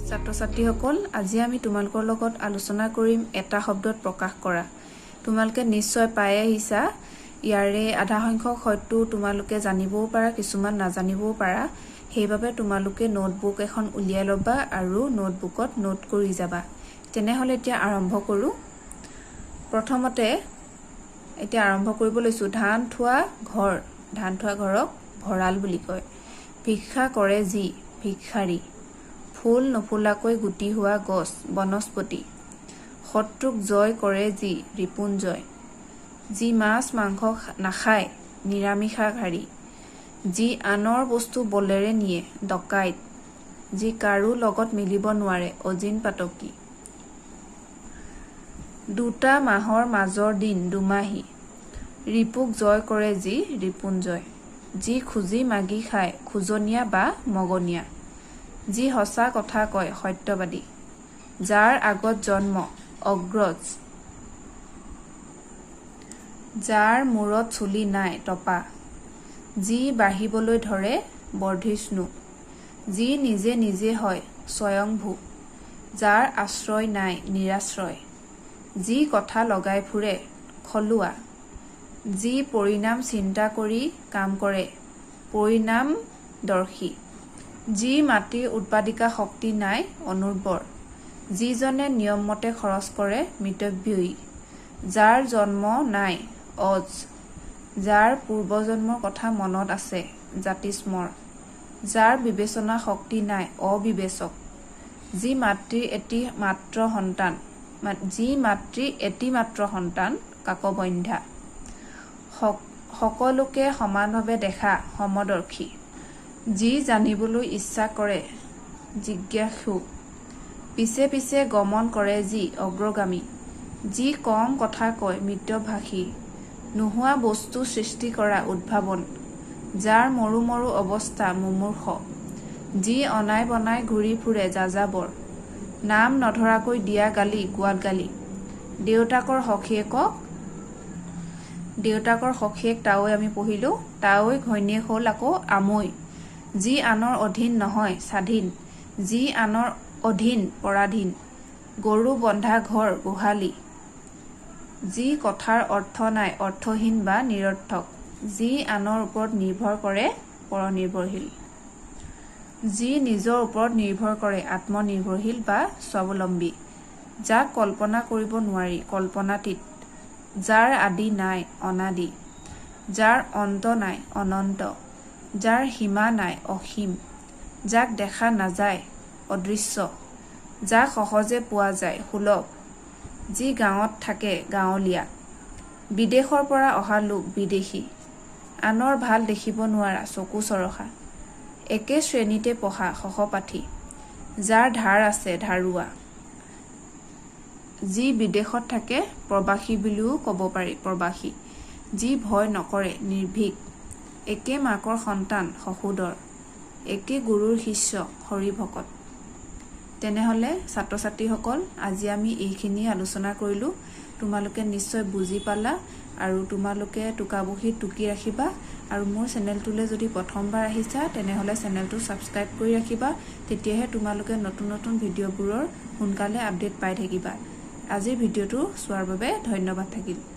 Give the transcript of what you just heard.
ছাত্ৰ-ছাত্ৰীসকল আজি আমি তোমালোকৰ লগত আলোচনা কৰিম এটা শব্দত প্ৰকাশ কৰা। তোমালোকে নিশ্চয় পাই আহিছা ইয়াৰে আধা সংখ্যক হয়তো তোমালোকে জানিবও পাৰা কিছুমান নাজানিবও পাৰা। সেইবাবে তোমালোকে নোটবুক এখন উলিয়াই লবা আৰু নোটবুকত নোট কৰি যাবা। তেনেহলে এতিয়া আৰম্ভ কৰো। প্ৰথমতে এতিয়া আৰম্ভ কৰিব লৈছো। ধান থোৱা ঘৰ, ধান থোৱা ঘৰক ভঁৰাল বুলি কয়। ভিক্ষা কৰে যি, ভিক্ষাৰী। ফুল নফুলাকৈ গুটি হোৱা গছ, বনস্পতি। শত্ৰুক জয় কৰে যি, ৰিপুঞ্জয়। যি মাছ মাংস নাখায়, নিৰামিষাহাৰী। যি আনৰ বস্তু বলেৰে নিয়ে, ডকাইত। যি কাৰো লগত মিলিব নোৱাৰে, অজিন পাতকী। দুটা মাহৰ মাজৰ দিন, দুমাহী। ৰিপুক জয় কৰে যি, ৰিপুঞ্জয়। যি খুজি মাগি খায়, খোজনীয়া বা মগনীয়া। যি সঁচা কথা কয়, সত্যবাদী। যাৰ আগত জন্ম, অগ্ৰজ। যাৰ মূৰত চুলি নাই, টপা। যি বাঢ়িবলৈ ধৰে, বৰ্ধিষ্ণু। যি নিজে নিজে হয়, স্বয়ংভূ। যাৰ আশ্ৰয় নাই, নিৰাশ্ৰয়। যি কথা লগাই ফুৰে, খলুৱা। যি পৰিণাম চিন্তা কৰি কাম কৰে, পৰিণামদৰ্শী। যি মাটিৰ উৎপাদিকা শক্তি নাই, অনুৰ্বৰ। যিজনে নিয়মমতে খৰচ কৰে, মিতব্যয়ী। যাৰ জন্ম নাই, অজ। যাৰ পূৰ্বজন্মৰ কথা মনত আছে, জাতিস্মৰ। যাৰ বিবেচনা শক্তি নাই, অবিবেচক। যি মাতৃৰ এটি মাত্ৰ সন্তান, কাকবন্ধ্যা। সকলোকে সমানভাৱে দেখা, সমদৰ্শী। যি জানিবলৈ ইচ্ছা কৰে, জিজ্ঞাসু। পিছে পিছে গমন কৰে যি, অগ্ৰগামী। যি কম কথা কয়, মিতভাষী। নোহোৱা বস্তু সৃষ্টি কৰা, উদ্ভাৱন। যাৰ মৰো মৰো অৱস্থা, মুমূৰ্ষ। যি অনাই বনাই ঘূৰি ফুৰে, যাযাবৰ। নাম নধৰাকৈ দিয়া গালি, গোৱাত গালি। দেউতাকৰ সখীয়েক তাৱৈ আমি পঢ়িলো। তাৱৈ ঘৈণীয়েক হ'ল আকৌ আমৈ। যি আনৰ অধীন নহয়, স্বাধীন। যি আনৰ অধীন, পৰাধীন। গৰু বন্ধা ঘৰ, গোহালি। যি কথাৰ অৰ্থ নাই, অৰ্থহীন বা নিৰৰ্থক। যি আনৰ ওপৰত নিৰ্ভৰ কৰে, পৰনিৰ্ভৰশীল। যি নিজৰ ওপৰত নিৰ্ভৰ কৰে, আত্মনিৰ্ভৰশীল বা স্বাৱলম্বী। যাক কল্পনা কৰিব নোৱাৰি, কল্পনাতীত। যাৰ আদি নাই, অনাদি। যাৰ অন্ত নাই, অনন্ত। যাৰ সীমা নাই, অসীম। যাক দেখা নাযায়, অদৃশ্য। যাক সহজে পোৱা যায়, সুলভ। যি গাঁৱত থাকে, গাঁৱলীয়া। বিদেশৰ পৰা অহা লোক, বিদেশী। আনৰ ভাল দেখিব নোৱাৰা, চকু চৰহা। একে শ্ৰেণীতে পঢ়া, সহপাঠী। যাৰ ধাৰ আছে, ধাৰুৱা। যি বিদেশত থাকে, প্ৰবাসী বুলিও ক'ব পাৰি, প্ৰবাসী। যি ভয় নকৰে, নিৰ্ভীক। একে মাকৰ সন্তান, সহোদৰ। একে গুৰুৰ শিষ্য, হৰিভকত। তেনেহলে ছাত্ৰ-ছাত্ৰীসকল আজি আমি এইখিনি আলোচনা কৰিলো। তোমালোকে নিশ্চয় বুজি পালা আৰু তোমালোকে টোকাবহীত টুকি ৰাখিবা আৰু মোৰ চেনেলটোলৈ যদি প্ৰথমবাৰ আহিছা তেনেহলে চেনেলটো ছাবস্ক্ৰাইব কৰি ৰাখিবা। তেতিয়াহে তোমালোকে নতুন নতুন ভিডিঅ'বোৰৰ সোনকালে আপডেট পাই থাকিবা। আজিৰ ভিডিঅ'টো চোৱাৰ বাবে ধন্যবাদ থাকিল।